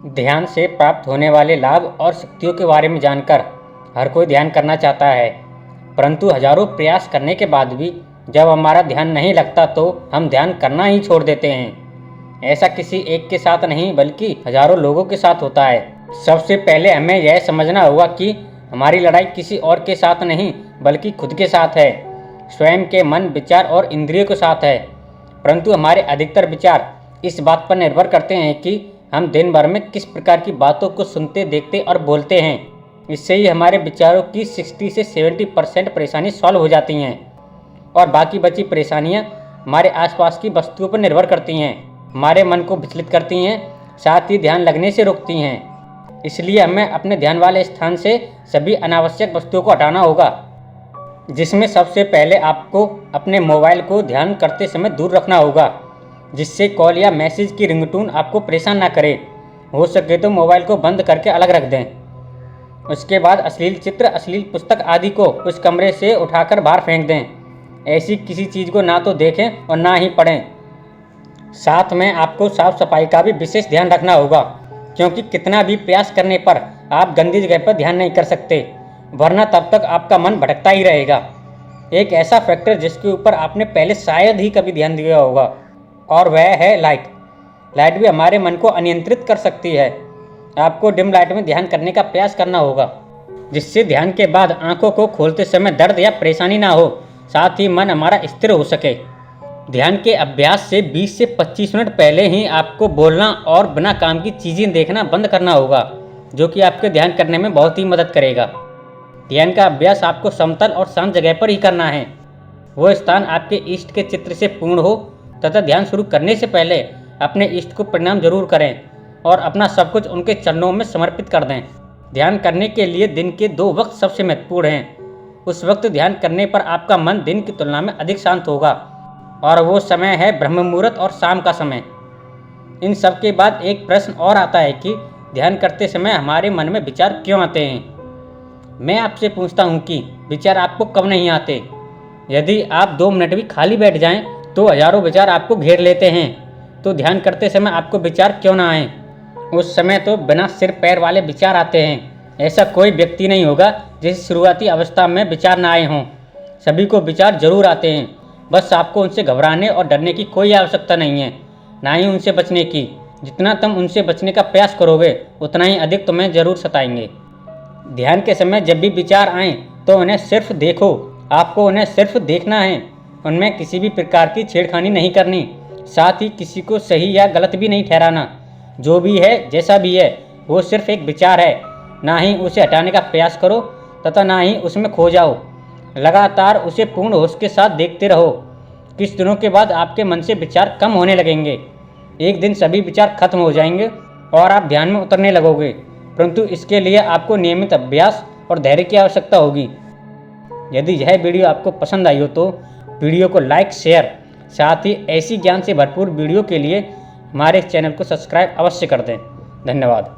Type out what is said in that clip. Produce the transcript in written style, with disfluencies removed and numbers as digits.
ध्यान से प्राप्त होने वाले लाभ और शक्तियों के बारे में जानकर हर कोई ध्यान करना चाहता है, परंतु हजारों प्रयास करने के बाद भी जब हमारा ध्यान नहीं लगता तो हम ध्यान करना ही छोड़ देते हैं। ऐसा किसी एक के साथ नहीं बल्कि हजारों लोगों के साथ होता है। सबसे पहले हमें यह समझना होगा कि हमारी लड़ाई किसी और के साथ नहीं बल्कि खुद के साथ है, स्वयं के मन, विचार और इंद्रियों के साथ है। परंतु हमारे अधिकतर विचार इस बात पर निर्भर करते हैं कि हम दिन भर में किस प्रकार की बातों को सुनते, देखते और बोलते हैं। इससे ही हमारे विचारों की 60 से 70% परेशानी सॉल्व हो जाती हैं और बाकी बची परेशानियां हमारे आसपास की वस्तुओं पर निर्भर करती हैं, हमारे मन को विचलित करती हैं, साथ ही ध्यान लगने से रोकती हैं। इसलिए हमें अपने ध्यान वाले स्थान से सभी अनावश्यक वस्तुओं को हटाना होगा, जिसमें सबसे पहले आपको अपने मोबाइल को ध्यान करते समय दूर रखना होगा, जिससे कॉल या मैसेज की रिंगटोन आपको परेशान ना करे। हो सके तो मोबाइल को बंद करके अलग रख दें। उसके बाद अश्लील चित्र, अश्लील पुस्तक आदि को उस कमरे से उठाकर बाहर फेंक दें। ऐसी किसी चीज़ को ना तो देखें और ना ही पढ़ें। साथ में आपको साफ सफाई का भी विशेष ध्यान रखना होगा, क्योंकि कितना भी प्रयास करने पर आप गंदी जगह पर ध्यान नहीं कर सकते, वरना तब तक आपका मन भटकता ही रहेगा। एक ऐसा फैक्टर जिसके ऊपर आपने पहले शायद ही कभी ध्यान दिया होगा और वह है लाइट। लाइट भी हमारे मन को अनियंत्रित कर सकती है। आपको डिम लाइट में ध्यान करने का प्रयास करना होगा, जिससे ध्यान के बाद आंखों को खोलते समय दर्द या परेशानी ना हो, साथ ही मन हमारा स्थिर हो सके। ध्यान के अभ्यास से 20 से 25 मिनट पहले ही आपको बोलना और बिना काम की चीज़ें देखना बंद करना होगा, जो कि आपके ध्यान करने में बहुत ही मदद करेगा। ध्यान का अभ्यास आपको समतल और शांत जगह पर ही करना है। वो स्थान आपके इष्ट के चित्र से पूर्ण हो तथा ध्यान शुरू करने से पहले अपने इष्ट को प्रणाम जरूर करें और अपना सब कुछ उनके चरणों में समर्पित कर दें। ध्यान करने के लिए दिन के 2 वक्त सबसे महत्वपूर्ण हैं। उस वक्त ध्यान करने पर आपका मन दिन की तुलना में अधिक शांत होगा और वो समय है ब्रह्म मुहूर्त और शाम का समय। इन सब के बाद एक प्रश्न और आता है कि ध्यान करते समय हमारे मन में विचार क्यों आते हैं। मैं आपसे पूछता हूँ कि विचार आपको कब नहीं आते? यदि आप 2 मिनट भी खाली बैठ जाएं तो हजारों विचार आपको घेर लेते हैं। तो ध्यान करते समय आपको विचार क्यों ना आए? उस समय तो बिना सिर पैर वाले विचार आते हैं। ऐसा कोई व्यक्ति नहीं होगा जिसे शुरुआती अवस्था में विचार ना आए हों। सभी को विचार जरूर आते हैं, बस आपको उनसे घबराने और डरने की कोई आवश्यकता नहीं है, ना ही उनसे बचने की। जितना तुम उनसे बचने का प्रयास करोगे उतना ही अधिक तुम्हें जरूर सताएंगे। ध्यान के समय जब भी विचार आएँ तो उन्हें सिर्फ देखो। आपको उन्हें सिर्फ देखना है, उनमें किसी भी प्रकार की छेड़खानी नहीं करनी, साथ ही किसी को सही या गलत भी नहीं ठहराना। जो भी है, जैसा भी है, वो सिर्फ एक विचार है। ना ही उसे हटाने का प्रयास करो तथा ना ही उसमें खो जाओ। लगातार उसे पूर्ण होश के साथ देखते रहो। कुछ दिनों के बाद आपके मन से विचार कम होने लगेंगे। एक दिन सभी विचार खत्म हो जाएंगे और आप ध्यान में उतरने लगोगे, परंतु इसके लिए आपको नियमित अभ्यास और धैर्य की आवश्यकता होगी। यदि यह वीडियो आपको पसंद आई हो तो वीडियो को लाइक, शेयर, साथ ही ऐसी ज्ञान से भरपूर वीडियो के लिए हमारे चैनल को सब्सक्राइब अवश्य कर दें। धन्यवाद।